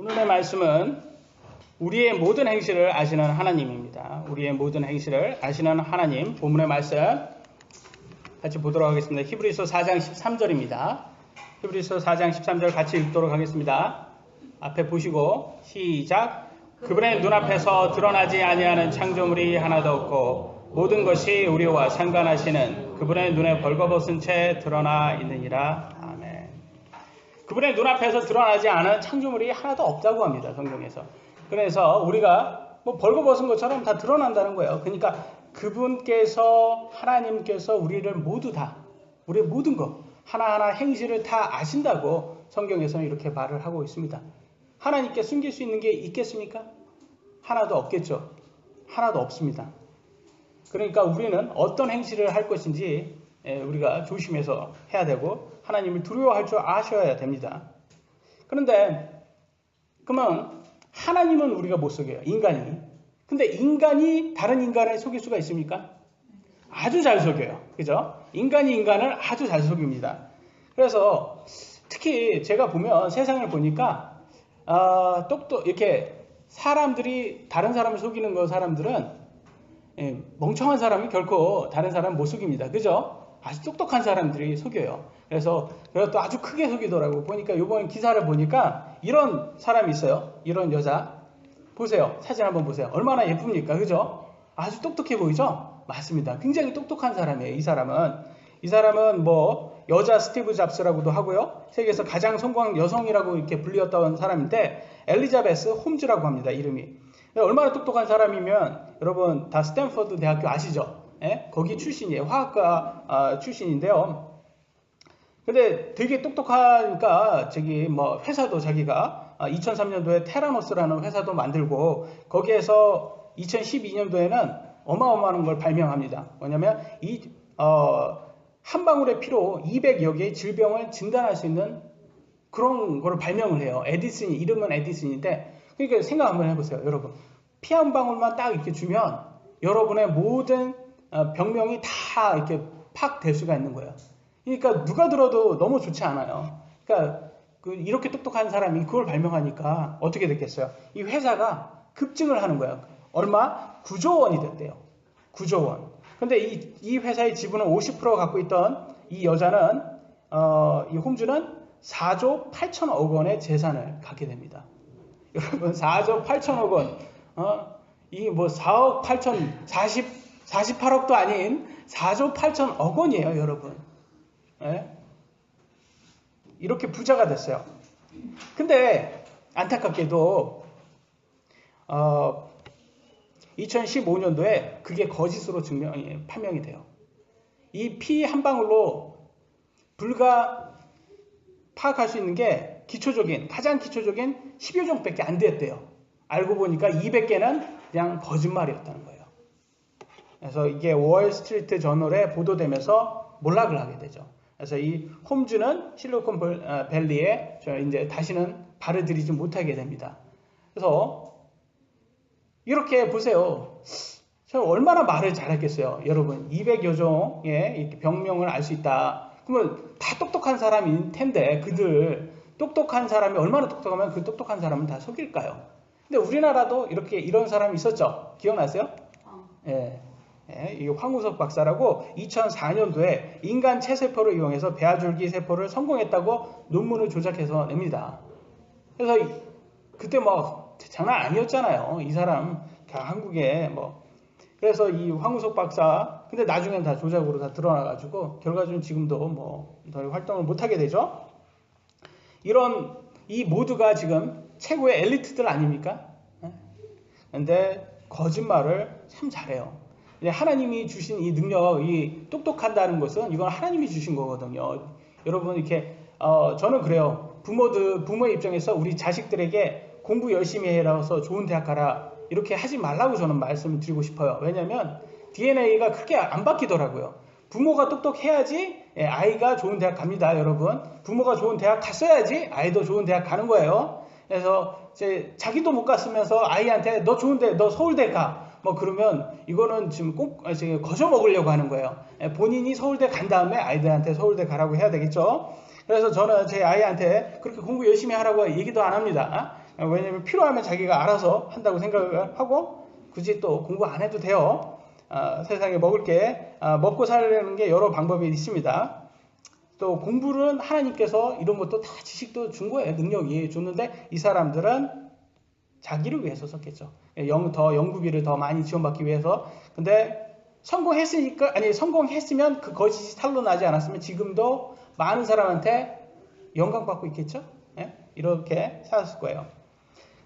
오늘의 말씀은 우리의 모든 행실을 아시는 하나님입니다. 우리의 모든 행실을 아시는 하나님, 본문의 말씀 같이 보도록 하겠습니다. 히브리서 4장 13절입니다. 히브리서 4장 13절 같이 읽도록 하겠습니다. 앞에 보시고 시작. 그분의 눈앞에서 드러나지 아니하는 창조물이 하나도 없고 모든 것이 우리와 상관하시는 그분의 눈에 벌거벗은 채 드러나 있느니라. 그분의 눈앞에서 드러나지 않은 창조물이 하나도 없다고 합니다. 성경에서. 그래서 우리가 벌거벗은 것처럼 다 드러난다는 거예요. 그러니까 그분께서 하나님께서 우리를 모두 다 우리의 모든 것 하나하나 행실을 다 아신다고 성경에서는 이렇게 말을 하고 있습니다. 하나님께 숨길 수 있는 게 있겠습니까? 하나도 없겠죠. 하나도 없습니다. 그러니까 우리는 어떤 행실을 할 것인지 우리가 조심해서 해야 되고 하나님을 두려워할 줄 아셔야 됩니다. 그런데 그러면 하나님은 우리가 못 속여요. 인간이. 근데 인간이 다른 인간을 속일 수가 있습니까? 아주 잘 속여요. 그죠? 인간이 인간을 아주 잘 속입니다. 그래서 특히 제가 보면 세상을 보니까 이렇게 사람들이 다른 사람을 속이는 거 사람들은 멍청한 사람이 결코 다른 사람 못 속입니다. 그죠? 아주 똑똑한 사람들이 속여요. 그래서 또 아주 크게 속이더라고. 보니까 이번 기사를 보니까 이런 사람이 있어요. 이런 여자. 보세요. 사진 한번 보세요. 얼마나 예쁩니까? 그죠? 아주 똑똑해 보이죠? 맞습니다. 굉장히 똑똑한 사람이에요. 이 사람은 뭐 여자 스티브 잡스라고도 하고요. 세계에서 가장 성공한 여성이라고 이렇게 불렸던 사람인데 엘리자베스 홈즈라고 합니다. 이름이. 얼마나 똑똑한 사람이면 여러분 다 스탠퍼드 대학교 아시죠? 예? 거기 출신이에요. 화학과 출신인데요. 근데 되게 똑똑하니까 회사도 자기가 2003년도에 테라노스라는 회사도 만들고 거기에서 2012년도에는 어마어마한 걸 발명합니다. 뭐냐면 한 방울의 피로 200여 개의 질병을 진단할 수 있는 그런 거를 발명을 해요. 이름은 에디슨인데 그러니까 생각 한번 해보세요. 여러분 피 한 방울만 딱 이렇게 주면 여러분의 모든 병명이 다 이렇게 팍 될 수가 있는 거예요. 그러니까 누가 들어도 너무 좋지 않아요. 그러니까 이렇게 똑똑한 사람이 그걸 발명하니까 어떻게 됐겠어요? 이 회사가 급증을 하는 거예요. 얼마? 9조 원이 됐대요. 9조 원. 근데 이 회사의 지분을 50% 갖고 있던 이 여자는 이 홈즈는 4조 8천억 원의 재산을 갖게 됩니다. 여러분 4조 8천억 원. 이 뭐 4억 8천 48억도 아닌 4조 8천억 원이에요, 여러분. 예? 이렇게 부자가 됐어요. 근데 안타깝게도 2015년도에 그게 거짓으로 판명이 돼요. 이 피 한 방울로 파악할 수 있는 게 가장 기초적인 10여 종밖에 안 됐대요. 알고 보니까 200개는 그냥 거짓말이었다는 거예요. 그래서 이게 월스트리트 저널에 보도되면서 몰락을 하게 되죠. 그래서 이 홈즈는 실리콘밸리에 이제 다시는 발을 들이지 못하게 됩니다. 그래서 이렇게 보세요. 저 얼마나 말을 잘했겠어요. 여러분 200여 종의 병명을 알 수 있다. 그러면 다 똑똑한 사람일 텐데 그들 똑똑한 사람이 얼마나 똑똑하면 그 똑똑한 사람은 다 속일까요? 근데 우리나라도 이런 사람이 있었죠. 기억나세요? 예. 이 황우석 박사라고 2004년도에 인간 체세포를 이용해서 배아줄기 세포를 성공했다고 논문을 조작해서 냅니다. 그래서 그때 장난 아니었잖아요. 이 사람 한국에 그래서 이 황우석 박사 근데 나중엔 다 조작으로 다 드러나가지고 결과적으로 지금도 더 활동을 못하게 되죠. 이 모두가 지금 최고의 엘리트들 아닙니까? 근데 거짓말을 참 잘해요. 하나님이 주신 이 능력, 이 똑똑한다는 것은 이건 하나님이 주신 거거든요. 여러분 저는 그래요. 부모의 입장에서 우리 자식들에게 공부 열심히 해라서 좋은 대학 가라 이렇게 하지 말라고 저는 말씀을 드리고 싶어요. 왜냐하면 DNA가 크게 안 바뀌더라고요. 부모가 똑똑해야지 아이가 좋은 대학 갑니다. 여러분 부모가 좋은 대학 갔어야지 아이도 좋은 대학 가는 거예요. 그래서 자기도 못 갔으면서 아이한테 너 좋은데 너 서울대 가 그러면 이거는 지금 꼭 거저 먹으려고 하는 거예요. 본인이 서울대 간 다음에 아이들한테 서울대 가라고 해야 되겠죠. 그래서 저는 제 아이한테 그렇게 공부 열심히 하라고 얘기도 안 합니다. 왜냐면 필요하면 자기가 알아서 한다고 생각을 하고 굳이 또 공부 안 해도 돼요. 세상에 먹을 게 먹고 살려는 게 여러 방법이 있습니다. 또 공부는 하나님께서 이런 것도 다 지식도 준 거예요. 능력이 줬는데 이 사람들은 자기를 위해서 썼겠죠. 더 연구비를 더 많이 지원받기 위해서. 근데 성공했으면 그 거짓이 탄로나지 않았으면 지금도 많은 사람한테 영광받고 있겠죠. 예? 이렇게 살았을 거예요.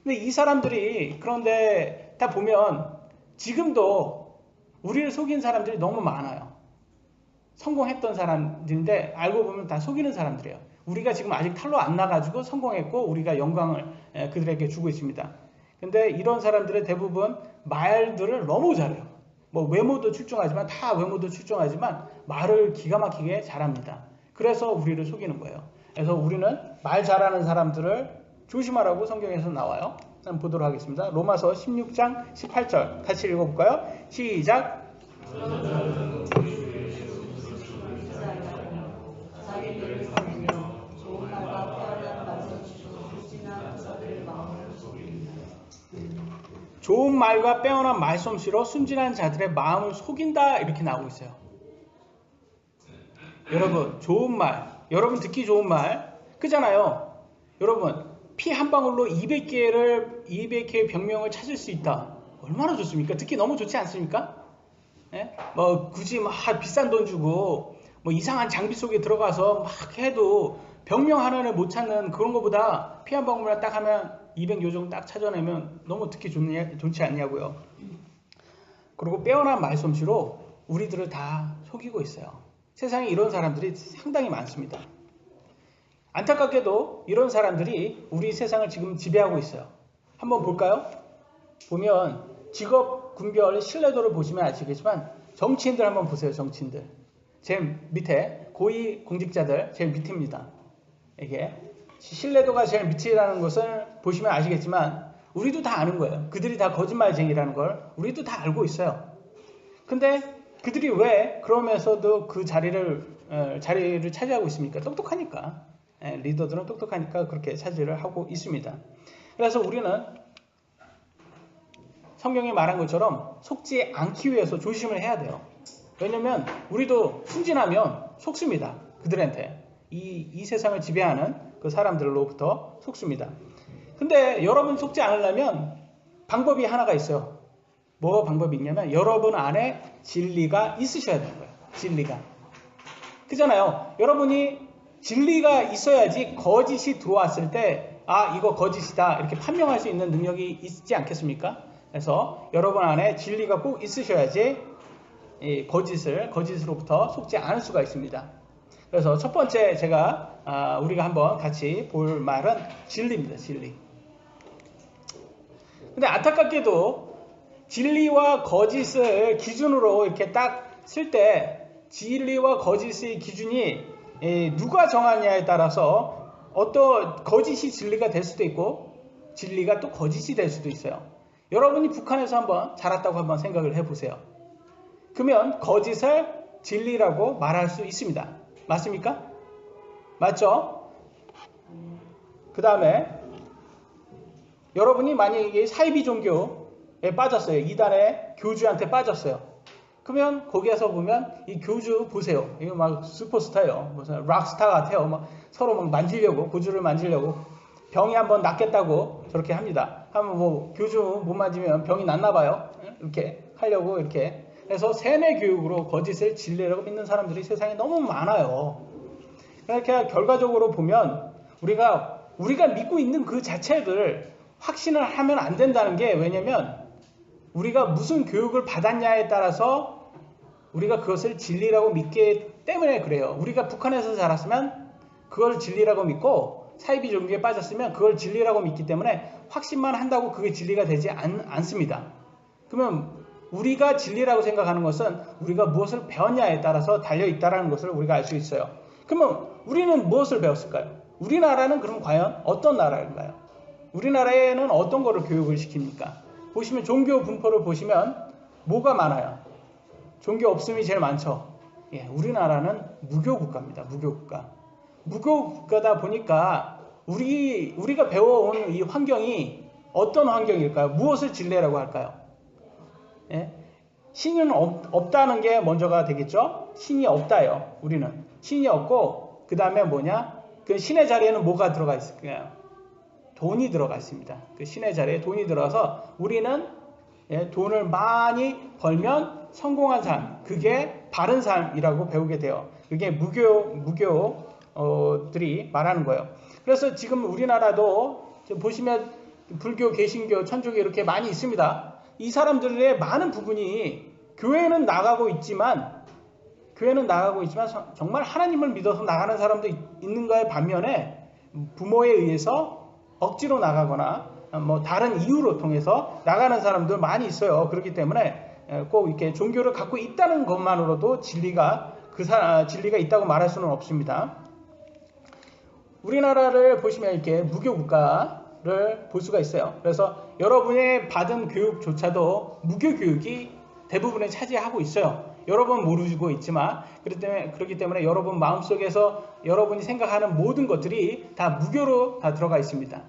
근데 이 사람들이 그런데 다 보면 지금도 우리를 속인 사람들이 너무 많아요. 성공했던 사람들인데 알고 보면 다 속이는 사람들이에요. 우리가 지금 아직 탈로 안 나가지고 성공했고 우리가 영광을 그들에게 주고 있습니다. 근데 이런 사람들의 대부분 말들을 너무 잘해요. 뭐 외모도 출중하지만 다 외모도 출중하지만 말을 기가 막히게 잘합니다. 그래서 우리를 속이는 거예요. 그래서 우리는 말 잘하는 사람들을 조심하라고 성경에서 나와요. 한번 보도록 하겠습니다. 로마서 16장 18절 같이 읽어볼까요? 시작. 좋은 말과 빼어난 말솜씨로 순진한 자들의 마음을 속인다 이렇게 나오고 있어요. 여러분 좋은 말, 여러분 듣기 좋은 말 그잖아요. 여러분 피 한 방울로 200개의 병명을 찾을 수 있다. 얼마나 좋습니까? 듣기 너무 좋지 않습니까? 예? 뭐 굳이 막 비싼 돈 주고 뭐 이상한 장비 속에 들어가서 막 해도 병명 하나를 못 찾는 그런 것보다 피 한 방울만 딱 하면 200요정 딱 찾아내면 너무 듣기 좋지 않냐고요. 그리고 빼어난 말솜씨로 우리들을 다 속이고 있어요. 세상에 이런 사람들이 상당히 많습니다. 안타깝게도 이런 사람들이 우리 세상을 지금 지배하고 있어요. 한번 볼까요? 보면 직업, 군별, 신뢰도를 보시면 아시겠지만 정치인들 한번 보세요. 정치인들. 제일 밑에 고위 공직자들 제일 밑입니다. 이게 신뢰도가 제일 밑이라는 것을 보시면 아시겠지만 우리도 다 아는 거예요. 그들이 다 거짓말쟁이라는 걸 우리도 다 알고 있어요. 근데 그들이 왜 그러면서도 그 자리를 차지하고 있습니까? 똑똑하니까. 리더들은 똑똑하니까 그렇게 차지를 하고 있습니다. 그래서 우리는 성경이 말한 것처럼 속지 않기 위해서 조심을 해야 돼요. 왜냐면 우리도 순진하면 속습니다. 그들한테. 이 세상을 지배하는 그 사람들로부터 속습니다. 근데 여러분 속지 않으려면 방법이 하나가 있어요. 뭐가 방법이 있냐면 여러분 안에 진리가 있으셔야 되는 거예요. 진리가. 그잖아요. 여러분이 진리가 있어야지 거짓이 들어왔을 때 이거 거짓이다 이렇게 판명할 수 있는 능력이 있지 않겠습니까? 그래서 여러분 안에 진리가 꼭 있으셔야지 이 거짓으로부터 속지 않을 수가 있습니다. 그래서 첫 번째 우리가 한번 같이 볼 말은 진리입니다. 진리. 근데 안타깝게도 진리와 거짓을 기준으로 이렇게 딱 쓸 때 진리와 거짓의 기준이 누가 정하냐에 따라서 어떤 거짓이 진리가 될 수도 있고 진리가 또 거짓이 될 수도 있어요. 여러분이 북한에서 한번 자랐다고 한번 생각을 해보세요. 그러면 거짓을 진리라고 말할 수 있습니다. 맞습니까? 맞죠? 그 다음에 여러분이 만약에 사이비 종교에 빠졌어요. 이단의 교주한테 빠졌어요. 그러면 거기에서 보면 이 교주 보세요. 이거 막 슈퍼스타예요. 무슨 락스타 같아요. 막 서로 막 만지려고 교주를 만지려고 병이 한번 낫겠다고 저렇게 합니다. 하면 뭐 교주 못 만지면 병이 낫나 봐요. 이렇게 하려고 이렇게. 그래서 세뇌 교육으로 거짓을 진리라고 믿는 사람들이 세상에 너무 많아요. 그러니까 결과적으로 보면 우리가 믿고 있는 그 자체를 확신을 하면 안 된다는 게 왜냐면 우리가 무슨 교육을 받았냐에 따라서 우리가 그것을 진리라고 믿기 때문에 그래요. 우리가 북한에서 자랐으면 그걸 진리라고 믿고 사이비 종교에 빠졌으면 그걸 진리라고 믿기 때문에 확신만 한다고 그게 진리가 되지 않습니다. 그러면 우리가 진리라고 생각하는 것은 우리가 무엇을 배웠냐에 따라서 달려있다는 것을 우리가 알 수 있어요. 그러면 우리는 무엇을 배웠을까요? 우리나라는 그럼 과연 어떤 나라인가요? 우리나라에는 어떤 거를 교육을 시킵니까? 보시면 종교 분포를 보시면 뭐가 많아요? 종교 없음이 제일 많죠. 우리나라는 무교 국가입니다. 무교 국가. 무교 국가다 보니까 우리가 배워온 이 환경이 어떤 환경일까요? 무엇을 진리라고 할까요? 예? 신은 없다는 게 먼저가 되겠죠? 신이 없다요. 우리는 신이 없고 그 다음에 뭐냐? 그 신의 자리에는 뭐가 들어가 있을까요? 돈이 들어가 있습니다. 그 신의 자리에 돈이 들어가서 우리는 돈을 많이 벌면 성공한 삶, 그게 바른 삶이라고 배우게 돼요. 그게 무교들이 말하는 거예요. 그래서 지금 우리나라도 보시면 불교, 개신교, 천주교 이렇게 많이 있습니다. 이 사람들의 많은 부분이 교회는 나가고 있지만 정말 하나님을 믿어서 나가는 사람도 있는 거에 반면에 부모에 의해서 억지로 나가거나 뭐 다른 이유로 통해서 나가는 사람들 많이 있어요. 그렇기 때문에 꼭 이렇게 종교를 갖고 있다는 것만으로도 진리가 있다고 말할 수는 없습니다. 우리나라를 보시면 이렇게 무교 국가를 볼 수가 있어요. 그래서 여러분이 받은 교육조차도 무교 교육이 대부분을 차지하고 있어요. 여러분 모르고 있지만 그렇기 때문에 여러분 마음속에서 여러분이 생각하는 모든 것들이 다 무교로 다 들어가 있습니다.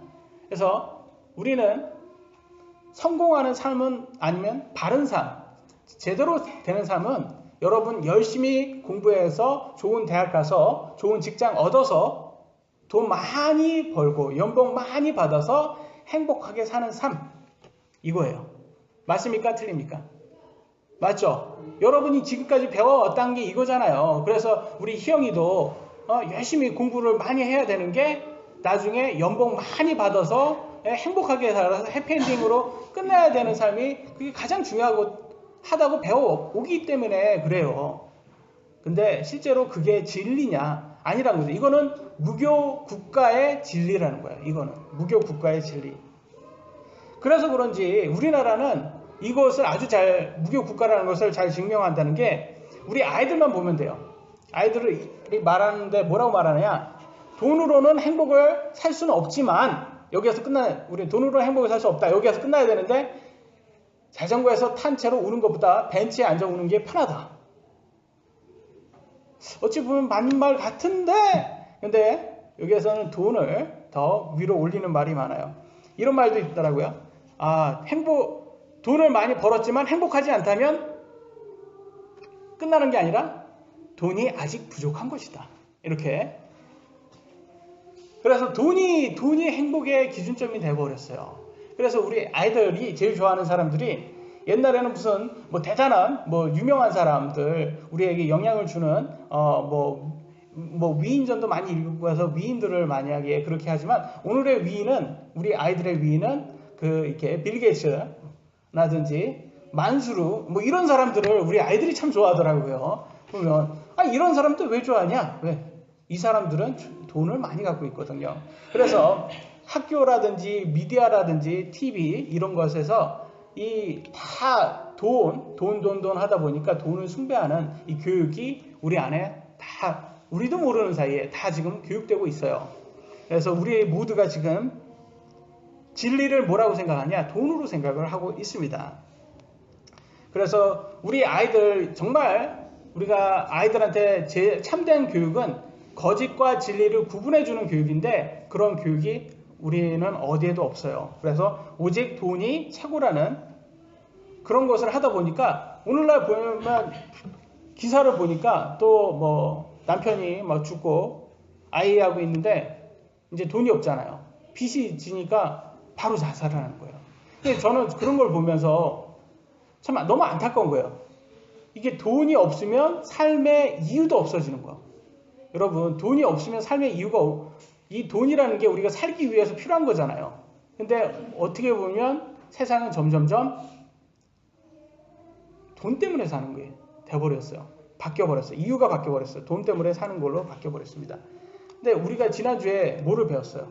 그래서 우리는 성공하는 삶은 아니면 바른 삶, 제대로 되는 삶은 여러분 열심히 공부해서 좋은 대학 가서 좋은 직장 얻어서 돈 많이 벌고 연봉 많이 받아서 행복하게 사는 삶, 이거예요. 맞습니까? 틀립니까? 맞죠? 여러분이 지금까지 배워왔다는 게 이거잖아요. 그래서 우리 희영이도 열심히 공부를 많이 해야 되는 게 나중에 연봉 많이 받아서 행복하게 살아서 해피엔딩으로 끝내야 되는 삶이 그게 가장 중요하다고 배워오기 때문에 그래요. 근데 실제로 그게 진리냐? 아니라는 거죠. 이거는 무교 국가의 진리라는 거예요. 이거는 무교 국가의 진리. 그래서 그런지 우리나라는 이것을 아주 잘, 무교 국가라는 것을 잘 증명한다는 게 우리 아이들만 보면 돼요. 아이들이 말하는데 뭐라고 말하느냐? 돈으로는 행복을 살 수는 없지만 여기에서 우리 돈으로 행복을 살 수 없다. 여기에서 끝나야 되는데 자전거에서 탄 채로 우는 것보다 벤치에 앉아 우는 게 편하다. 어찌 보면 맞는 말 같은데 근데 여기에서는 돈을 더 위로 올리는 말이 많아요. 이런 말도 있더라고요. 돈을 많이 벌었지만 행복하지 않다면 끝나는 게 아니라 돈이 아직 부족한 것이다. 이렇게. 그래서 돈이 행복의 기준점이 돼버렸어요. 그래서 우리 아이들이 제일 좋아하는 사람들이 옛날에는 무슨 뭐 대단한 뭐 유명한 사람들 우리에게 영향을 주는 뭐 위인전도 많이 읽어서 위인들을 만약에 그렇게 하지만 오늘의 위인은 우리 아이들의 위인은 이렇게 빌 게이츠라든지 만수르 뭐 이런 사람들을 우리 아이들이 참 좋아하더라고요. 보면 이런 사람들 왜 좋아하냐? 왜? 이 사람들은 돈을 많이 갖고 있거든요. 그래서 학교라든지 미디어라든지 TV 이런 것에서 다 돈 하다 보니까 돈을 숭배하는 이 교육이 우리 안에 다 우리도 모르는 사이에 다 지금 교육되고 있어요. 그래서 우리 모두가 지금 진리를 뭐라고 생각하냐? 돈으로 생각을 하고 있습니다. 그래서 우리 아이들 정말 우리가 아이들한테 참된 교육은 거짓과 진리를 구분해주는 교육인데 그런 교육이 우리는 어디에도 없어요. 그래서 오직 돈이 최고라는 그런 것을 하다 보니까 오늘날 보면 기사를 보니까 또 뭐 남편이 막 죽고 아이하고 있는데 이제 돈이 없잖아요. 빚이 지니까 바로 자살을 하는 거예요. 근데 저는 그런 걸 보면서 참 너무 안타까운 거예요. 이게 돈이 없으면 삶의 이유도 없어지는 거예요. 여러분 돈이 없으면 삶의 이유가 이 돈이라는 게 우리가 살기 위해서 필요한 거잖아요. 근데 어떻게 보면 세상은 점점점 돈 때문에 사는 게 돼버렸어요. 바뀌어버렸어요. 이유가 바뀌어버렸어요. 돈 때문에 사는 걸로 바뀌어버렸습니다. 근데 우리가 지난주에 뭐를 배웠어요?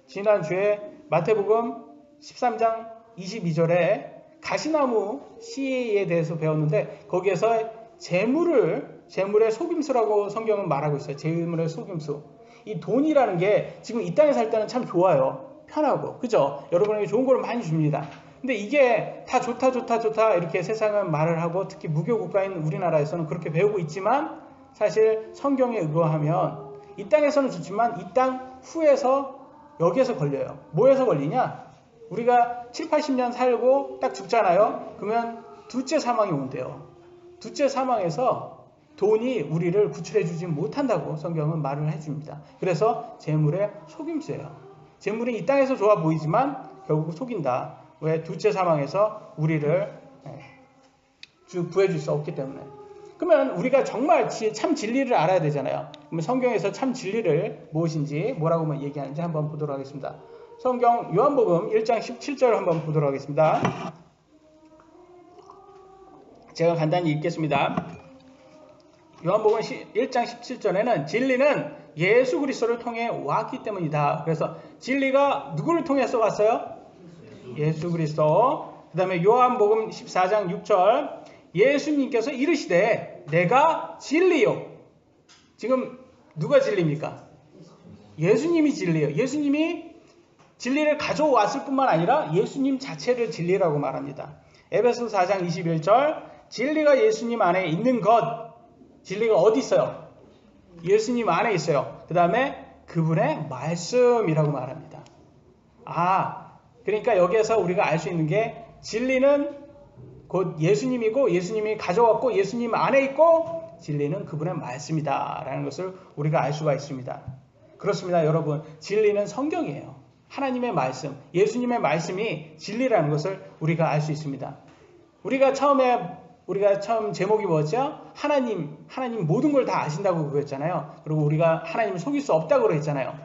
지난주에 마태복음 13장 22절에 가시나무 씨에 대해서 배웠는데 거기에서 재물의 속임수라고 성경은 말하고 있어요. 재물의 속임수. 이 돈이라는 게 지금 이 땅에 살 때는 참 좋아요. 편하고. 그죠? 여러분에게 좋은 걸 많이 줍니다. 근데 이게 다 좋다 이렇게 세상은 말을 하고 특히 무교 국가인 우리나라에서는 그렇게 배우고 있지만 사실 성경에 의거하면 이 땅에서는 좋지만 이 땅 후에서 여기에서 걸려요. 뭐에서 걸리냐? 우리가 7, 80년 살고 딱 죽잖아요. 그러면 둘째 사망이 온대요. 둘째 사망에서 돈이 우리를 구출해주지 못한다고 성경은 말을 해줍니다. 그래서 재물의 속임수예요. 재물이 이 땅에서 좋아 보이지만 결국 속인다. 왜? 둘째 사망에서 우리를 구해줄 수 없기 때문에. 그러면 우리가 정말 참 진리를 알아야 되잖아요. 그러면 성경에서 참 진리를 무엇인지 뭐라고 얘기하는지 한번 보도록 하겠습니다. 성경 요한복음 1장 17절 한번 보도록 하겠습니다. 제가 간단히 읽겠습니다. 요한복음 1장 17절에는 진리는 예수 그리스도를 통해 왔기 때문이다. 그래서 진리가 누구를 통해서 왔어요? 예수 그리스도. 그 다음에 요한복음 14장 6절 예수님께서 이르시되 내가 진리요. 지금 누가 진리입니까? 예수님이 진리예요. 예수님이 진리를 가져왔을 뿐만 아니라 예수님 자체를 진리라고 말합니다. 에베소 4장 21절 진리가 예수님 안에 있는 것. 진리가 어디 있어요? 예수님 안에 있어요. 그 다음에 그분의 말씀이라고 말합니다. 그러니까 여기에서 우리가 알 수 있는 게 진리는 곧 예수님이고 예수님이 가져왔고 예수님 안에 있고 진리는 그분의 말씀이다 라는 것을 우리가 알 수가 있습니다. 그렇습니다. 여러분, 진리는 성경이에요. 하나님의 말씀, 예수님의 말씀이 진리라는 것을 우리가 알 수 있습니다. 우리가 처음 제목이 뭐였죠? 하나님 모든 걸 다 아신다고 그랬잖아요. 그리고 우리가 하나님을 속일 수 없다고 그랬잖아요.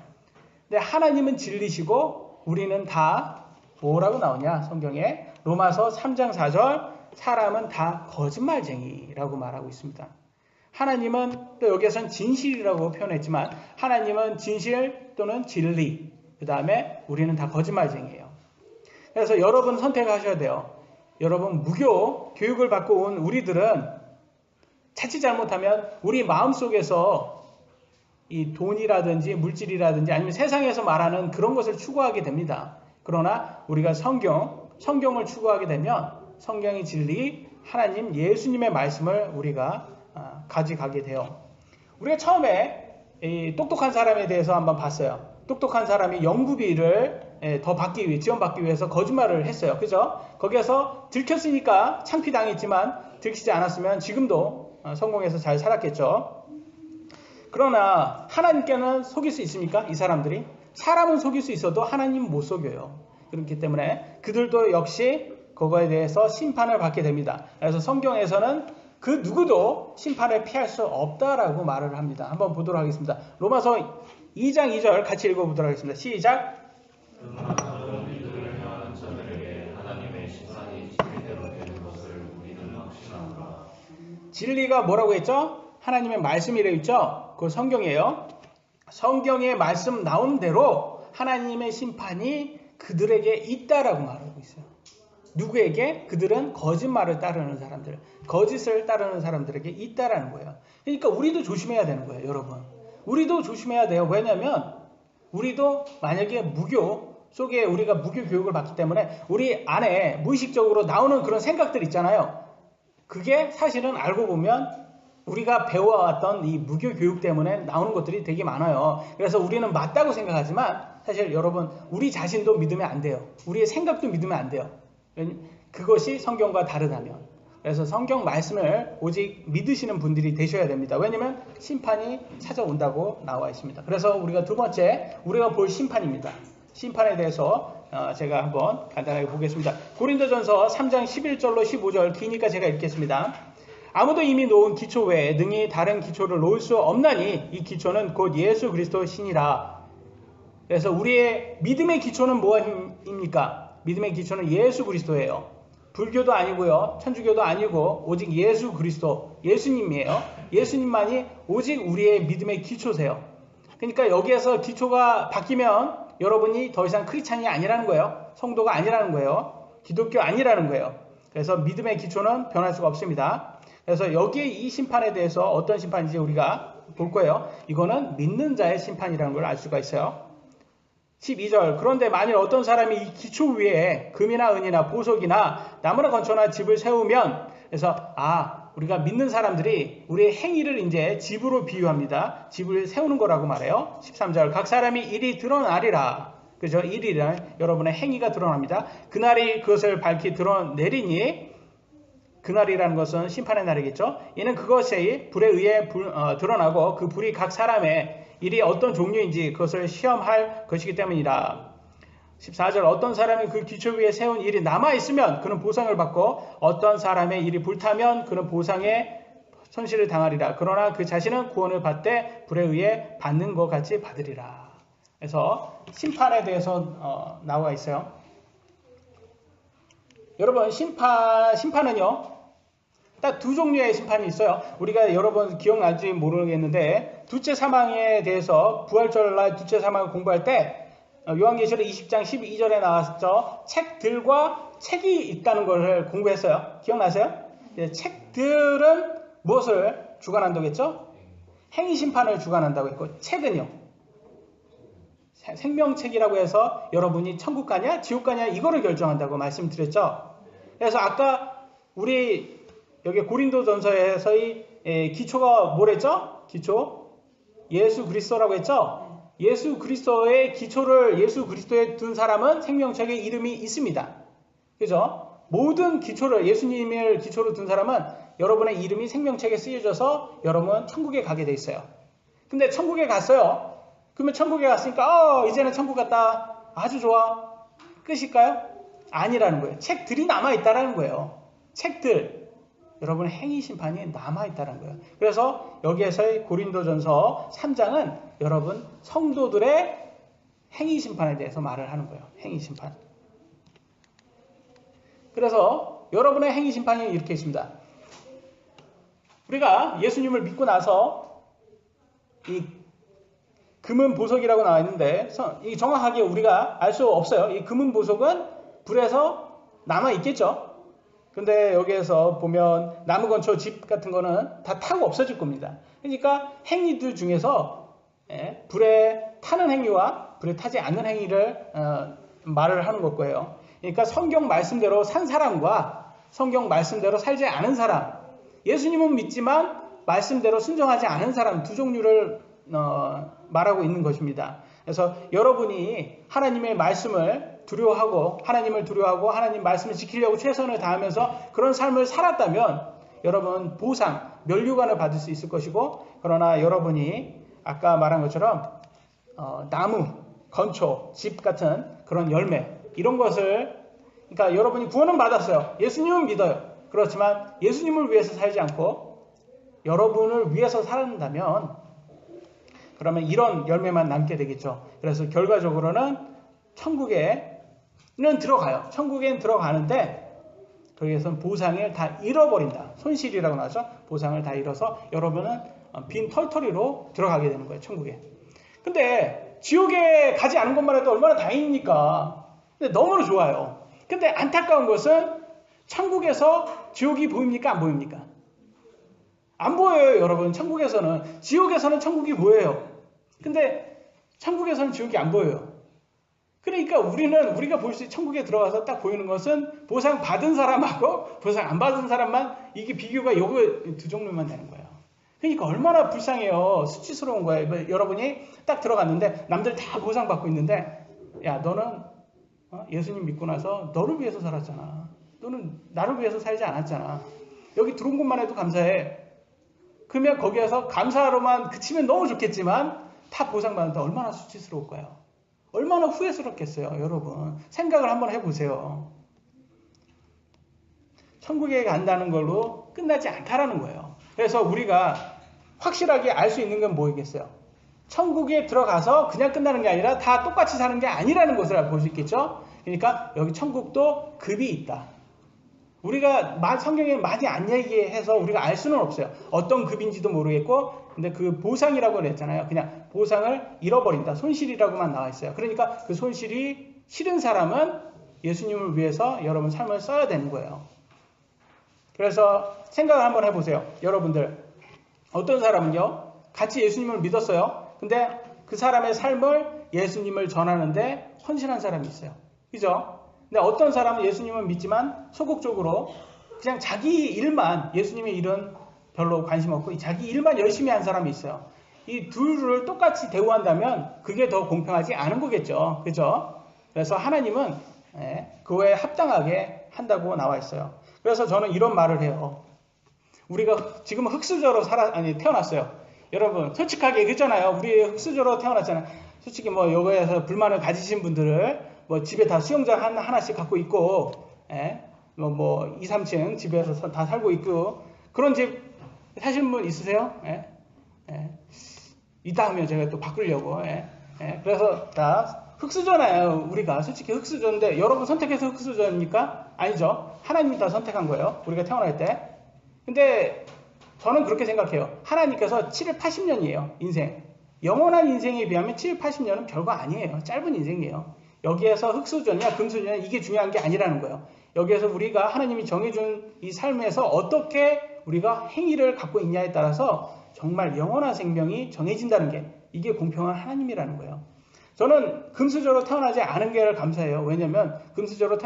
근데 하나님은 진리시고 우리는 다 뭐라고 나오냐? 성경에 로마서 3장 4절 사람은 다 거짓말쟁이라고 말하고 있습니다. 하나님은 또 여기에서는 진실이라고 표현했지만 하나님은 진실 또는 진리, 그 다음에 우리는 다 거짓말쟁이에요. 그래서 여러분 선택하셔야 돼요. 여러분 무교 교육을 받고 온 우리들은 자칫 잘못하면 우리 마음속에서 이 돈이라든지 물질이라든지 아니면 세상에서 말하는 그런 것을 추구하게 됩니다. 그러나 우리가 성경을 추구하게 되면 성경의 진리, 하나님, 예수님의 말씀을 우리가 가져가게 돼요. 우리가 처음에 이 똑똑한 사람에 대해서 한번 봤어요. 똑똑한 사람이 연구비를 더 지원받기 위해서 거짓말을 했어요. 그죠? 거기에서 들켰으니까 창피당했지만 들키지 않았으면 지금도 성공해서 잘 살았겠죠. 그러나 하나님께는 속일 수 있습니까? 이 사람들이? 사람은 속일 수 있어도 하나님은 못 속여요. 그렇기 때문에 그들도 역시 그거에 대해서 심판을 받게 됩니다. 그래서 성경에서는 그 누구도 심판을 피할 수 없다라고 말을 합니다. 한번 보도록 하겠습니다. 로마서 2장 2절 같이 읽어보도록 하겠습니다. 시작! 진리가 뭐라고 했죠? 하나님의 말씀이라고 했죠? 그거 성경이에요. 성경의 말씀 나온 대로 하나님의 심판이 그들에게 있다라고 말하고 있어요. 누구에게? 그들은 거짓말을 따르는 사람들, 거짓을 따르는 사람들에게 있다라는 거예요. 그러니까 우리도 조심해야 되는 거예요, 여러분. 우리도 조심해야 돼요. 왜냐하면 우리도 만약에 무교 속에 우리가 무교 교육을 받기 때문에 우리 안에 무의식적으로 나오는 그런 생각들 있잖아요. 그게 사실은 알고 보면 우리가 배워왔던 이 무교 교육 때문에 나오는 것들이 되게 많아요. 그래서 우리는 맞다고 생각하지만 사실 여러분 우리 자신도 믿으면 안 돼요. 우리의 생각도 믿으면 안 돼요. 그것이 성경과 다르다면. 그래서 성경 말씀을 오직 믿으시는 분들이 되셔야 됩니다. 왜냐하면 심판이 찾아온다고 나와 있습니다. 그래서 우리가 두 번째 우리가 볼 심판입니다. 심판에 대해서 제가 한번 간단하게 보겠습니다. 고린도전서 3장 11절로 15절 기니까 제가 읽겠습니다. 아무도 이미 놓은 기초 외에 능히 다른 기초를 놓을 수 없나니 이 기초는 곧 예수 그리스도 신이라. 그래서 우리의 믿음의 기초는 무엇입니까? 믿음의 기초는 예수 그리스도예요. 불교도 아니고요. 천주교도 아니고 오직 예수 그리스도, 예수님이에요. 예수님만이 오직 우리의 믿음의 기초세요. 그러니까 여기에서 기초가 바뀌면 여러분이 더 이상 크리스찬이 아니라는 거예요. 성도가 아니라는 거예요. 기독교 아니라는 거예요. 그래서 믿음의 기초는 변할 수가 없습니다. 그래서 여기에 이 심판에 대해서 어떤 심판인지 우리가 볼 거예요. 이거는 믿는 자의 심판이라는 걸 알 수가 있어요. 12절 그런데 만일 어떤 사람이 이 기초 위에 금이나 은이나 보석이나 나무나 건초나 집을 세우면 그래서 우리가 믿는 사람들이 우리의 행위를 이제 집으로 비유합니다. 집을 세우는 거라고 말해요. 13절 각 사람이 일이 드러나리라. 그죠? 일이란 여러분의 행위가 드러납니다. 그날이 그것을 밝히 드러내리니, 그날이라는 것은 심판의 날이겠죠. 이는 그것이 불에 의해 드러나고 그 불이 각 사람의 일이 어떤 종류인지 그것을 시험할 것이기 때문이라. 14절, 어떤 사람이 그 기초 위에 세운 일이 남아있으면 그는 보상을 받고 어떤 사람의 일이 불타면 그는 보상의 손실을 당하리라. 그러나 그 자신은 구원을 받되 불에 의해 받는 것 같이 받으리라. 그래서 심판에 대해서 나와 있어요. 여러분, 심판은요, 딱 두 종류의 심판이 있어요. 우리가 여러분 기억날지 모르겠는데, 둘째 사망에 대해서 부활절날 둘째 사망을 공부할 때 요한계시록 20장 12절에 나왔죠. 책들과 책이 있다는 것을 공부했어요. 기억나세요? 책들은 무엇을 주관한다고 했죠? 행위심판을 주관한다고 했고, 책은요, 생명책이라고 해서 여러분이 천국 가냐 지옥 가냐 이거를 결정한다고 말씀드렸죠. 그래서 아까 우리 여기 고린도전서에서의 기초가 뭐랬죠? 기초 예수 그리스도라고 했죠. 예수 그리스도의 기초를 예수 그리스도에 둔 사람은 생명책에 이름이 있습니다. 그죠? 모든 기초를 예수님을 기초로 둔 사람은 여러분의 이름이 생명책에 쓰여져서 여러분 천국에 가게 돼 있어요. 근데 천국에 갔어요. 그러면 천국에 갔으니까 이제는 천국 갔다. 아주 좋아. 끝일까요? 아니라는 거예요. 책들이 남아있다라는 거예요. 책들. 여러분의 행위심판이 남아있다는 거예요. 그래서 여기에서의 고린도전서 3장은 여러분 성도들의 행위심판에 대해서 말을 하는 거예요. 행위심판. 그래서 여러분의 행위심판이 이렇게 있습니다. 우리가 예수님을 믿고 나서 이 금은 보석이라고 나와 있는데 이 정확하게 우리가 알 수 없어요. 이 금은 보석은 불에서 남아 있겠죠. 근데 여기에서 보면 나무 건초 집 같은 거는 다 타고 없어질 겁니다. 그러니까 행위들 중에서 불에 타는 행위와 불에 타지 않는 행위를 말을 하는 것 거예요. 그러니까 성경 말씀대로 산 사람과 성경 말씀대로 살지 않은 사람, 예수님은 믿지만 말씀대로 순종하지 않은 사람 두 종류를 말하고 있는 것입니다. 그래서 여러분이 하나님의 말씀을 두려워하고 하나님 말씀을 지키려고 최선을 다하면서 그런 삶을 살았다면 여러분 보상, 면류관을 받을 수 있을 것이고, 그러나 여러분이 아까 말한 것처럼 나무, 건초, 집 같은 그런 열매 이런 것을, 그러니까 여러분이 구원은 받았어요. 예수님은 믿어요. 그렇지만 예수님을 위해서 살지 않고 여러분을 위해서 살았다면 그러면 이런 열매만 남게 되겠죠. 그래서 결과적으로는 천국에는 들어가요. 천국에는 들어가는데 거기에서는 보상을 다 잃어버린다. 손실이라고 나죠. 보상을 다 잃어서 여러분은 빈 털터리로 들어가게 되는 거예요. 천국에. 근데 지옥에 가지 않은 것만 해도 얼마나 다행입니까? 근데 너무나 좋아요. 근데 안타까운 것은 천국에서 지옥이 보입니까? 안 보입니까? 안 보여요, 여러분. 천국에서는. 지옥에서는 천국이 보여요. 근데 천국에서는 지옥이 안 보여요. 그러니까 우리가 볼 수, 천국에 들어가서 딱 보이는 것은 보상 받은 사람하고 보상 안 받은 사람만, 이게 비교가 요거 두 종류만 되는 거예요. 그러니까 얼마나 불쌍해요. 수치스러운 거예요. 여러분이 딱 들어갔는데 남들 다 보상 받고 있는데, 야, 너는 예수님 믿고 나서 너를 위해서 살았잖아. 너는 나를 위해서 살지 않았잖아. 여기 들어온 것만 해도 감사해. 그러면 거기에서 감사로만 그치면 너무 좋겠지만 다 보상받는다. 얼마나 수치스러울 거예요. 얼마나 후회스럽겠어요. 여러분 생각을 한번 해보세요. 천국에 간다는 걸로 끝나지 않다라는 거예요. 그래서 우리가 확실하게 알 수 있는 건 뭐겠어요? 천국에 들어가서 그냥 끝나는 게 아니라 다 똑같이 사는 게 아니라는 것을 볼 수 있겠죠. 그러니까 여기 천국도 급이 있다. 우리가 성경에 많이 안 얘기해서 우리가 알 수는 없어요. 어떤 급인지도 모르겠고, 근데 그 보상이라고 그랬잖아요. 그냥 보상을 잃어버린다. 손실이라고만 나와 있어요. 그러니까 그 손실이 싫은 사람은 예수님을 위해서 여러분 삶을 써야 되는 거예요. 그래서 생각을 한번 해보세요. 여러분들 어떤 사람은요, 같이 예수님을 믿었어요. 근데 그 사람의 삶을 예수님을 전하는데 헌신한 사람이 있어요. 그죠? 근데 어떤 사람은 예수님은 믿지만 소극적으로 그냥 자기 일만, 예수님의 일은 별로 관심 없고 자기 일만 열심히 한 사람이 있어요. 이 둘을 똑같이 대우한다면 그게 더 공평하지 않은 거겠죠. 그죠? 그래서 하나님은 그거에 합당하게 한다고 나와 있어요. 그래서 저는 이런 말을 해요. 우리가 지금 흙수저로 태어났어요. 여러분 솔직하게 얘기했잖아요. 우리 흙수저로 태어났잖아요. 솔직히 뭐 여기에서 불만을 가지신 분들을 뭐 집에 다 수영장 하나씩 갖고 있고, 뭐 2, 3층 집에서 다 살고 있고 그런 집 사시는 분 있으세요? 이따 하면 제가 또 바꾸려고. 그래서 다 흙수저나요. 우리가 솔직히 흙수저인데 여러분 선택해서 흙수저입니까? 아니죠. 하나님이 다 선택한 거예요. 우리가 태어날 때. 근데 저는 그렇게 생각해요. 하나님께서 7일 80년이에요. 인생. 영원한 인생에 비하면 7일 80년은 별거 아니에요. 짧은 인생이에요. 여기에서 흙수저냐 금수저냐 이게 중요한 게 아니라는 거예요. 여기에서 우리가 하나님이 정해준 이 삶에서 어떻게 우리가 행위를 갖고 있냐에 따라서 정말 영원한 생명이 정해진다는 게 이게 공평한 하나님이라는 거예요. 저는 금수저로 태어나지 않은 게 감사해요. 왜냐면 금수저로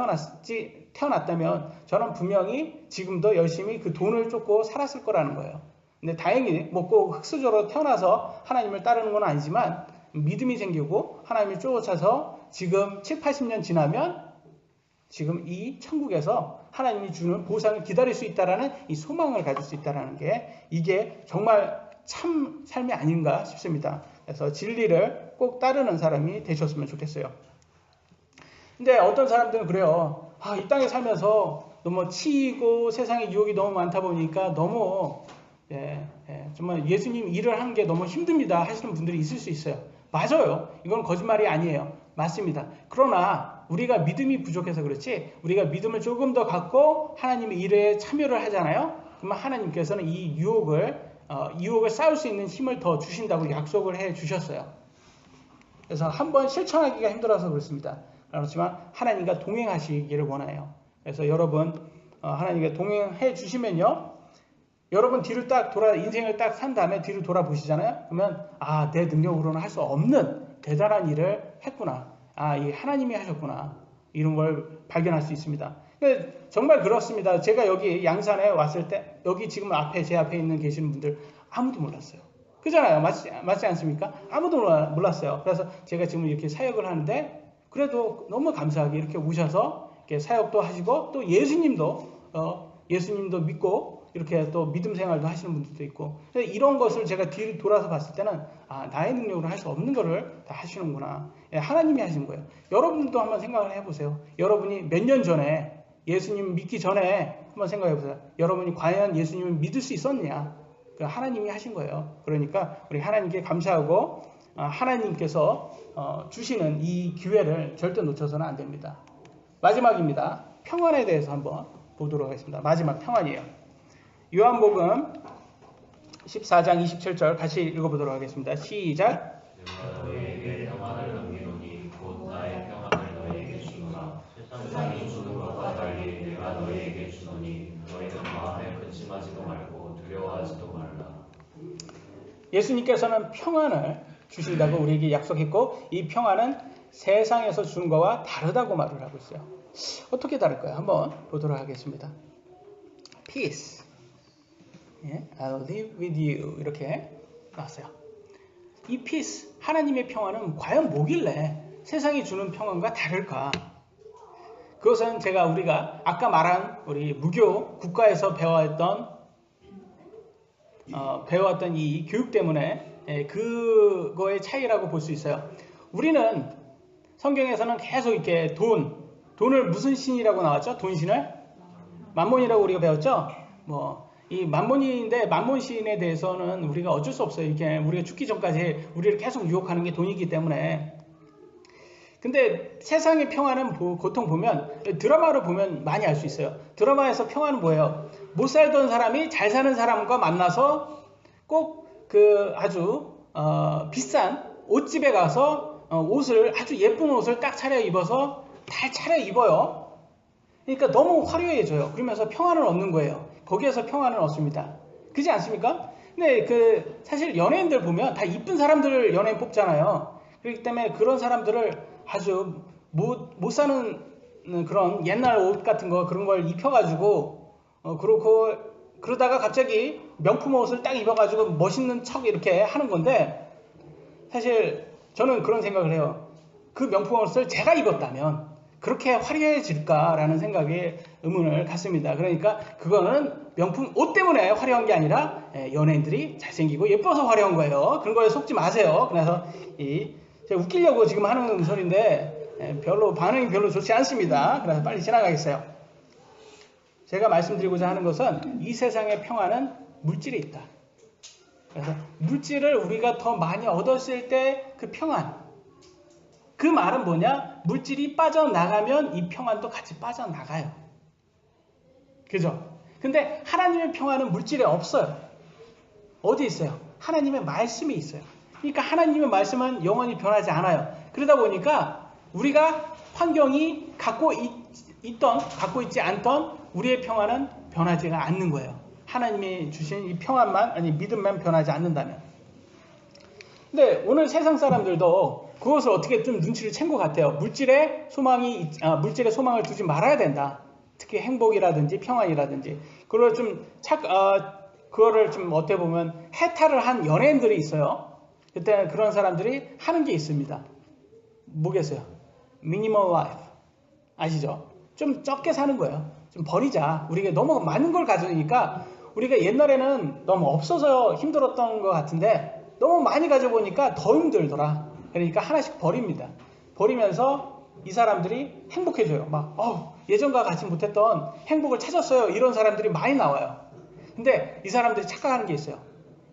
태어났다면 저는 분명히 지금도 열심히 그 돈을 쫓고 살았을 거라는 거예요. 근데 다행히 뭐 꼭 흙수저로 태어나서 하나님을 따르는 건 아니지만 믿음이 생기고 하나님을 쫓아서 지금 7, 80년 지나면 지금 이 천국에서 하나님이 주는 보상을 기다릴 수 있다라는 이 소망을 가질 수 있다라는 게 이게 정말 참 삶이 아닌가 싶습니다. 그래서 진리를 꼭 따르는 사람이 되셨으면 좋겠어요. 근데 어떤 사람들은 그래요. 이 땅에 살면서 너무 치이고 세상에 유혹이 너무 많다 보니까 너무 정말 예수님 일을 하는 게 너무 힘듭니다 하시는 분들이 있을 수 있어요. 맞아요. 이건 거짓말이 아니에요. 맞습니다. 그러나 우리가 믿음이 부족해서 그렇지 우리가 믿음을 조금 더 갖고 하나님의 일에 참여를 하잖아요. 그러면 하나님께서는 이 유혹을 쌓을 수 있는 힘을 더 주신다고 약속을 해 주셨어요. 그래서 한번 실천하기가 힘들어서 그렇습니다. 그렇지만 하나님과 동행하시기를 원해요. 그래서 여러분 하나님과 동행해 주시면요. 여러분 뒤를 딱 인생을 딱 산 다음에 뒤를 돌아보시잖아요. 그러면 내 능력으로는 할 수 없는 대단한 일을 했구나. 이 하나님이 하셨구나. 이런 걸 발견할 수 있습니다. 정말 그렇습니다. 제가 여기 양산에 왔을 때 여기 지금 제 앞에 있는 계시는 분들 아무도 몰랐어요. 그잖아요. 맞지 않습니까? 아무도 몰랐어요. 그래서 제가 지금 이렇게 사역을 하는데 그래도 너무 감사하게 이렇게 오셔서 이렇게 사역도 하시고 또 예수님도 믿고 이렇게 또 믿음 생활도 하시는 분들도 있고 이런 것을 제가 뒤를 돌아서 봤을 때는 나의 능력으로 할 수 없는 거를 다 하시는구나. 하나님이 하신 거예요. 여러분도 한번 생각을 해보세요. 여러분이 몇 년 전에 예수님 믿기 전에 한번 생각해 보세요. 여러분이 과연 예수님을 믿을 수 있었냐? 하나님이 하신 거예요. 그러니까 우리 하나님께 감사하고 하나님께서 주시는 이 기회를 절대 놓쳐서는 안 됩니다. 마지막입니다. 평안에 대해서 한번 보도록 하겠습니다. 마지막 평안이에요. 요한복음 14장 27절 같이 읽어보도록 하겠습니다. 시작. 너희에게 평안을 남기노니 곧 나의 평안을 너희에게 주노라. 세상이 주는 것과 달리 내가 너희에게 주노니 너희는 마음에 근심하지도 말고 두려워하지도 말라. 예수님께서는 평안을 주신다고 우리에게 약속했고 이 평안은 세상에서 주는 것과 다르다고 말을 하고 있어요. 어떻게 다를까요? 한번 보도록 하겠습니다. Peace. I'll live with you. 이렇게 나왔어요. 이 peace, 하나님의 평안은 과연 뭐길래 세상이 주는 평안과 다를까? 그것은 우리가 아까 말한 우리 무교 국가에서 배워왔던 이 교육 때문에 그거의 차이라고 볼 수 있어요. 우리는 성경에서는 계속 이렇게 돈을 무슨 신이라고 나왔죠? 돈신을? 만몬이라고 우리가 배웠죠? 이 만몬인데 만몬신에 대해서는 우리가 어쩔 수 없어요. 이렇게 우리가 죽기 전까지 우리를 계속 유혹하는 게 돈이기 때문에. 근데 세상의 평안은 보통 보면 드라마를 보면 많이 알 수 있어요. 드라마에서 평안은 뭐예요? 못 살던 사람이 잘 사는 사람과 만나서 꼭 아주 비싼 옷집에 가서 아주 예쁜 옷을 딱 차려 입어서 잘 차려 입어요. 그러니까 너무 화려해져요. 그러면서 평안을 얻는 거예요. 거기에서 평안을 얻습니다. 그렇지 않습니까? 근데 사실 연예인들 보면 다 이쁜 사람들을 연예인 뽑잖아요. 그렇기 때문에 그런 사람들을 아주 못 사는 그런 옛날 옷 같은 거 그런 걸 입혀가지고 그러다가 갑자기 명품 옷을 딱 입어가지고 멋있는 척 이렇게 하는 건데, 사실 저는 그런 생각을 해요. 그 명품 옷을 제가 입었다면 그렇게 화려해질까라는 생각에 의문을 갖습니다. 그러니까 그거는 명품 옷 때문에 화려한 게 아니라 연예인들이 잘생기고 예뻐서 화려한 거예요. 그런 거에 속지 마세요. 그래서 제가 웃기려고 지금 하는 소리인데 별로 반응이 별로 좋지 않습니다. 그래서 빨리 지나가겠어요. 제가 말씀드리고자 하는 것은 이 세상의 평화는 물질에 있다. 그래서 물질을 우리가 더 많이 얻었을 때 그 평안, 그 말은 뭐냐? 물질이 빠져나가면 이 평안도 같이 빠져나가요. 그죠? 근데 하나님의 평안은 물질에 없어요. 어디 있어요? 하나님의 말씀이 있어요. 그러니까 하나님의 말씀은 영원히 변하지 않아요. 그러다 보니까 우리가 환경이 갖고 있던 갖고 있지 않던 우리의 평안은 변하지가 않는 거예요. 하나님이 주신 이 평안만, 아니 믿음만 변하지 않는다면. 근데 오늘 세상 사람들도 그것을 어떻게 좀 눈치를 챈 것 같아요. 물질의 소망을 두지 말아야 된다. 특히 행복이라든지 평안이라든지. 그걸 그거를 좀 어떻게 보면 해탈을 한 연예인들이 있어요. 그때 그런 사람들이 하는 게 있습니다. 뭐겠어요? 미니멀 라이프. 아시죠? 좀 적게 사는 거예요. 좀 버리자. 우리가 너무 많은 걸 가지니까 우리가 옛날에는 너무 없어서 힘들었던 것 같은데 너무 많이 가져보니까 더 힘들더라. 그러니까 하나씩 버립니다. 버리면서 이 사람들이 행복해져요. 예전과 같이 못했던 행복을 찾았어요. 이런 사람들이 많이 나와요. 근데 이 사람들이 착각하는 게 있어요.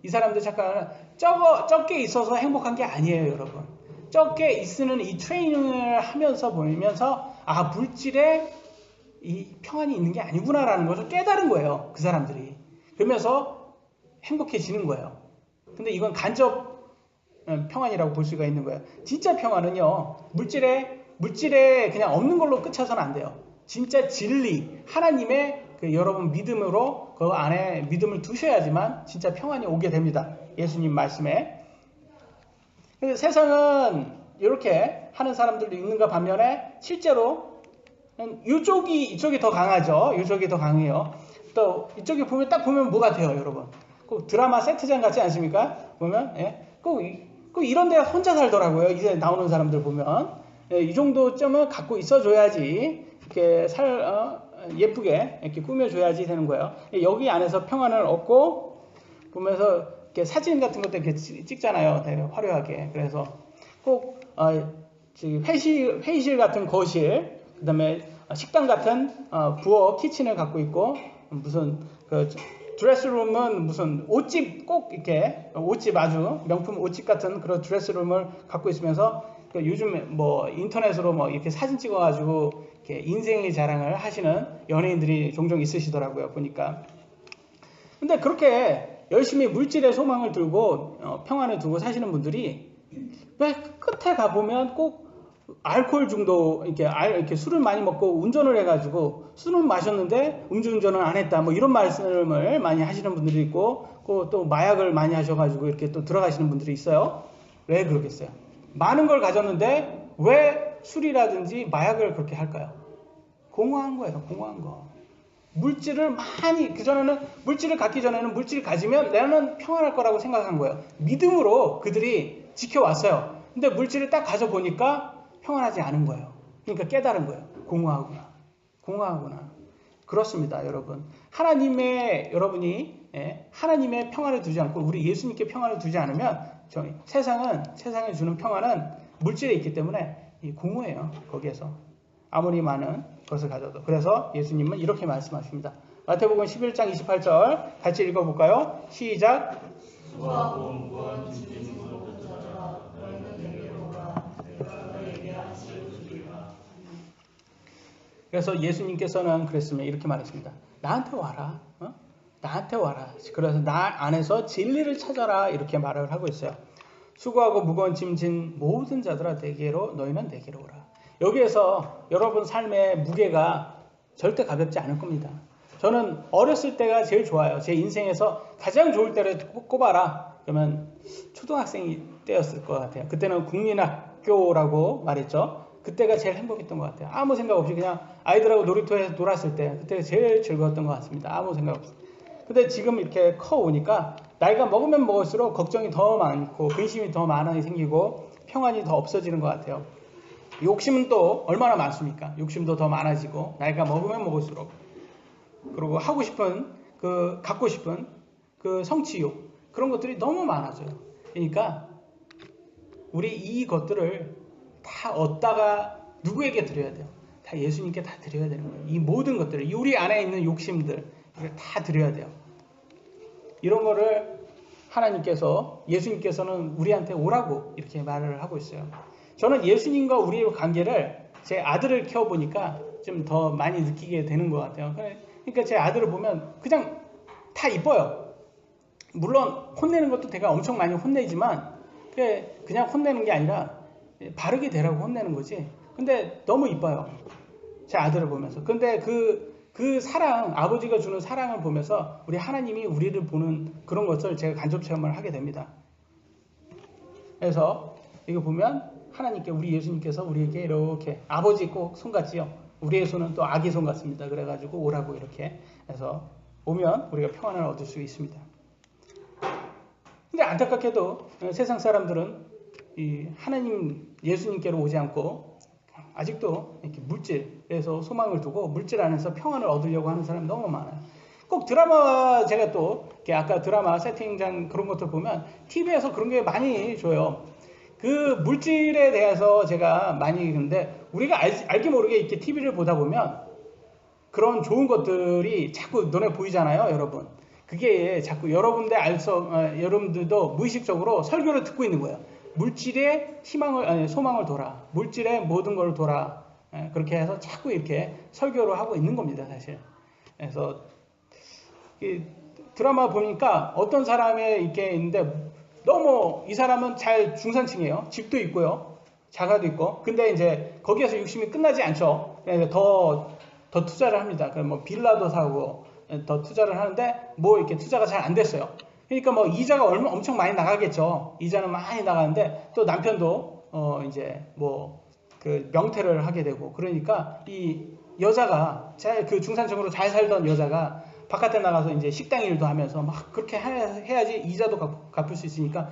이 사람들이 착각하는 적게 있어서 행복한 게 아니에요, 여러분. 적게 있으는 이 트레이닝을 하면서 보면서 물질에 이 평안이 있는 게 아니구나라는 것을 깨달은 거예요. 그 사람들이. 그러면서 행복해지는 거예요. 근데 이건 간접 평안이라고 볼 수가 있는 거예요. 진짜 평안은요, 물질에 그냥 없는 걸로 끝쳐서는 안 돼요. 진짜 진리, 하나님의 여러분 믿음으로 그 안에 믿음을 두셔야지만 진짜 평안이 오게 됩니다. 예수님 말씀에. 근데 세상은 이렇게 하는 사람들도 있는가 반면에 실제로 이쪽이 더 강하죠. 이쪽이 더 강해요. 또 이쪽에 딱 보면 뭐가 돼요, 여러분? 꼭 드라마 세트장 같지 않습니까? 보면 꼭 이런 데 혼자 살더라고요. 이제 나오는 사람들 보면 이 정도점은 갖고 있어줘야지 이렇게 예쁘게 이렇게 꾸며줘야지 되는 거예요. 여기 안에서 평안을 얻고 보면서 이렇게 사진 같은 것도 이렇게 찍잖아요. 되게 화려하게. 그래서 꼭 회의실 같은 거실, 그다음에 식당 같은 부엌 키친을 갖고 있고 무슨 드레스룸은 무슨 옷집 꼭 이렇게 옷집 아주 명품 옷집 같은 그런 드레스룸을 갖고 있으면서 요즘 인터넷으로 이렇게 사진 찍어가지고 이렇게 인생의 자랑을 하시는 연예인들이 종종 있으시더라고요, 보니까. 근데 그렇게 열심히 물질의 소망을 두고 평안을 두고 사시는 분들이 왜 끝에 가보면 꼭 알코올 중독, 이렇게 술을 많이 먹고 운전을 해가지고 술은 마셨는데 음주운전은 안 했다. 이런 말씀을 많이 하시는 분들이 있고, 또 마약을 많이 하셔가지고 이렇게 또 들어가시는 분들이 있어요. 왜 그러겠어요? 많은 걸 가졌는데 왜 술이라든지 마약을 그렇게 할까요? 공허한 거예요, 공허한 거. 물질을 많이, 물질을 갖기 전에는 물질을 가지면 나는 평안할 거라고 생각한 거예요. 믿음으로 그들이 지켜왔어요. 근데 물질을 딱 가져보니까 평안하지 않은 거예요. 그러니까 깨달은 거예요. 공허하구나. 그렇습니다, 여러분. 여러분이 하나님의 평안을 두지 않고 우리 예수님께 평안을 두지 않으면 세상에 주는 평안은 물질에 있기 때문에 공허해요. 거기에서 아무리 많은 것을 가져도. 그래서 예수님은 이렇게 말씀하십니다. 마태복음 11장 28절 같이 읽어볼까요? 시작. 수고하고 무거운 짐진 무겁게 찾아라. 너희는 내게로 오라. 내가 너희에게 안식을 주리라. 그래서 예수님께서는 그랬으면 이렇게 말했습니다. 나한테 와라. 나한테 와라. 그래서 나 안에서 진리를 찾아라. 이렇게 말을 하고 있어요. 수고하고 무거운 짐진 모든 자들아 너희는 내게로 오라. 여기에서 여러분 삶의 무게가 절대 가볍지 않을 겁니다. 저는 어렸을 때가 제일 좋아요. 제 인생에서 가장 좋을 때를 꼽아라. 그러면 초등학생 때였을 것 같아요. 그때는 국민학교라고 말했죠. 그때가 제일 행복했던 것 같아요. 아무 생각 없이 그냥 아이들하고 놀이터에서 놀았을 때 그때가 제일 즐거웠던 것 같습니다. 아무 생각 없이. 근데 지금 이렇게 커 오니까 나이가 먹으면 먹을수록 걱정이 더 많고 근심이 더 많이 생기고 평안이 더 없어지는 것 같아요. 욕심은 또 얼마나 많습니까? 욕심도 더 많아지고 나이가 먹으면 먹을수록 그리고 하고 싶은 갖고 싶은 성취욕 그런 것들이 너무 많아져요. 그러니까 우리 이것들을 다 얻다가 누구에게 드려야 돼요? 다 예수님께 다 드려야 되는 거예요. 이 모든 것들을 우리 안에 있는 욕심들 이걸 다 드려야 돼요. 이런 거를 예수님께서는 우리한테 오라고 이렇게 말을 하고 있어요. 저는 예수님과 우리의 관계를 제 아들을 키워보니까 좀 더 많이 느끼게 되는 것 같아요. 그러니까 제 아들을 보면 그냥 다 이뻐요. 물론 혼내는 것도 제가 엄청 많이 혼내지만 그냥 혼내는 게 아니라 바르게 되라고 혼내는 거지. 근데 너무 이뻐요. 제 아들을 보면서. 근데 그 사랑, 아버지가 주는 사랑을 보면서 우리 하나님이 우리를 보는 그런 것을 제가 간접 체험을 하게 됩니다. 그래서 이거 보면 하나님께 우리 예수님께서 우리에게 이렇게 아버지 꼭 손 같지요. 우리의 손은 또 아기 손 같습니다. 그래가지고 오라고 이렇게 해서 오면 우리가 평안을 얻을 수 있습니다. 근데 안타깝게도 세상 사람들은 이 하나님 예수님께로 오지 않고 아직도 이렇게 물질에서 소망을 두고 물질 안에서 평안을 얻으려고 하는 사람이 너무 많아요. 꼭 드라마 제가 또 아까 드라마 세팅장 그런 것들 보면 TV에서 그런 게 많이 줘요. 그 물질에 대해서 제가 많이 근데 우리가 알게 모르게 이렇게 TV를 보다 보면 그런 좋은 것들이 자꾸 눈에 보이잖아요, 여러분. 그게 자꾸 여러분들도 무의식적으로 설교를 듣고 있는 거예요. 물질의 소망을 둬라. 물질의 모든 걸 둬라. 그렇게 해서 자꾸 이렇게 설교를 하고 있는 겁니다, 사실. 그래서 드라마 보니까 어떤 사람이 이렇게 있는데 너무 이 사람은 잘 중산층이에요. 집도 있고요. 자가도 있고. 근데 이제 거기에서 욕심이 끝나지 않죠. 더 투자를 합니다. 그럼 뭐 빌라도 사고 더 투자를 하는데 뭐 이렇게 투자가 잘 안 됐어요. 그러니까 뭐 이자가 엄청 많이 나가겠죠. 이자는 많이 나가는데 또 남편도 이제 뭐 그 명퇴를 하게 되고 그러니까 이 여자가 그 중산층으로 잘 살던 여자가 바깥에 나가서 이제 식당 일도 하면서 막 그렇게 해야지 이자도 갚을 수 있으니까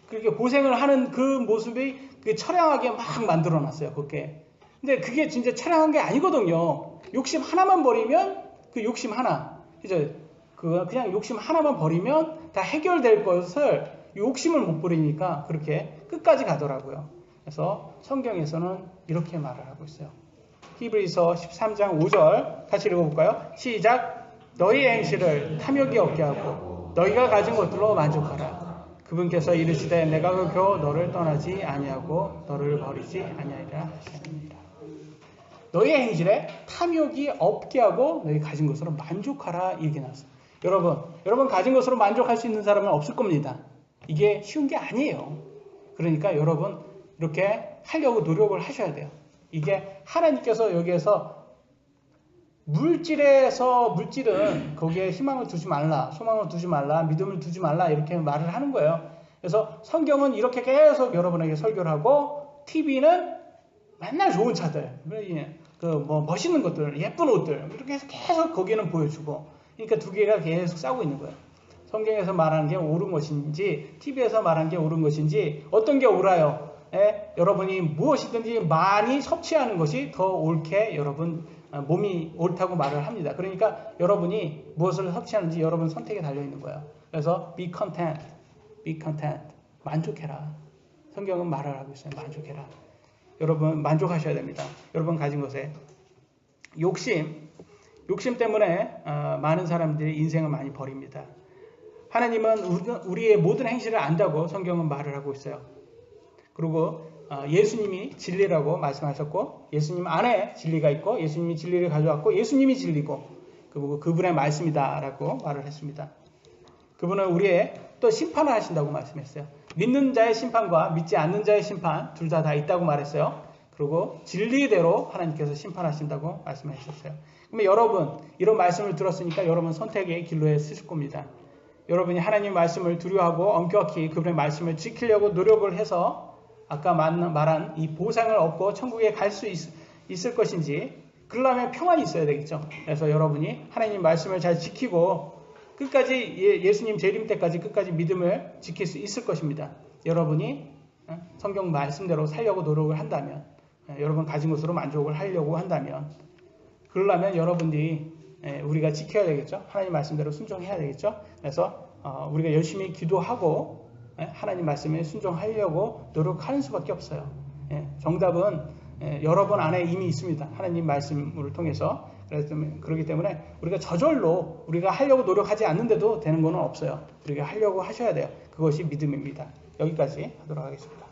그렇게 고생을 하는 그 모습이 처량하게 막 만들어 놨어요. 그렇게. 근데 그게 진짜 처량한 게 아니거든요. 욕심 하나만 버리면 그 욕심 하나. 이제 그냥 욕심 하나만 버리면 다 해결될 것을 욕심을 못 버리니까 그렇게 끝까지 가더라고요. 그래서 성경에서는 이렇게 말을 하고 있어요. 히브리서 13장 5절 같이 읽어볼까요? 시작. 너희의 행실을 탐욕이 없게 하고 너희가 가진 것들로 만족하라. 그분께서 이르시되 내가 그교 너를 떠나지 아니하고 너를 버리지 아니하리라 하시느니라. 너희의 행실에 탐욕이 없게 하고 너희 가진 것으로 만족하라 이렇게 나왔어요. 여러분 가진 것으로 만족할 수 있는 사람은 없을 겁니다. 이게 쉬운 게 아니에요. 그러니까 여러분 이렇게 하려고 노력을 하셔야 돼요. 이게 하나님께서 여기에서 물질은 거기에 희망을 두지 말라, 소망을 두지 말라, 믿음을 두지 말라 이렇게 말을 하는 거예요. 그래서 성경은 이렇게 계속 여러분에게 설교를 하고 TV는 맨날 좋은 차들, 뭐 멋있는 것들, 예쁜 옷들 이렇게 해서 계속 거기는 보여주고 그러니까 두 개가 계속 싸우고 있는 거예요. 성경에서 말하는 게 옳은 것인지 TV에서 말하는 게 옳은 것인지 어떤 게 옳아요? 여러분이 무엇이든지 많이 섭취하는 것이 더 옳게 여러분 몸이 옳다고 말을 합니다. 그러니까 여러분이 무엇을 섭취하는지 여러분 선택에 달려있는 거예요. 그래서 be content. 만족해라. 성경은 말을 하고 있어요. 만족해라. 여러분 만족하셔야 됩니다. 여러분 가진 것에. 욕심 때문에 많은 사람들이 인생을 많이 버립니다. 하나님은 우리의 모든 행실을 안다고 성경은 말을 하고 있어요. 그리고 예수님이 진리라고 말씀하셨고 예수님 안에 진리가 있고 예수님이 진리를 가져왔고 예수님이 진리고 그리고 그분의 말씀이다라고 말을 했습니다. 그분은 우리의 또 심판을 하신다고 말씀했어요. 믿는 자의 심판과 믿지 않는 자의 심판 둘 다 있다고 말했어요. 그리고 진리대로 하나님께서 심판하신다고 말씀하셨어요. 그러면 여러분 이런 말씀을 들었으니까 여러분 선택의 길로에 쓰실 겁니다. 여러분이 하나님 말씀을 두려워하고 엄격히 그분의 말씀을 지키려고 노력을 해서 아까 말한 이 보상을 얻고 천국에 갈 수 있을 것인지 그러려면 평안이 있어야 되겠죠. 그래서 여러분이 하나님 말씀을 잘 지키고 끝까지 예수님 재림 때까지 끝까지 믿음을 지킬 수 있을 것입니다. 여러분이 성경 말씀대로 살려고 노력을 한다면, 여러분 가진 것으로 만족을 하려고 한다면, 그러려면 여러분들이 우리가 지켜야 되겠죠. 하나님 말씀대로 순종해야 되겠죠. 그래서 우리가 열심히 기도하고 하나님 말씀에 순종하려고 노력하는 수밖에 없어요. 정답은 여러분 안에 이미 있습니다. 하나님 말씀을 통해서. 그렇기 때문에 우리가 저절로 우리가 하려고 노력하지 않는데도 되는 건 없어요. 우리가 하려고 하셔야 돼요. 그것이 믿음입니다. 여기까지 하도록 하겠습니다.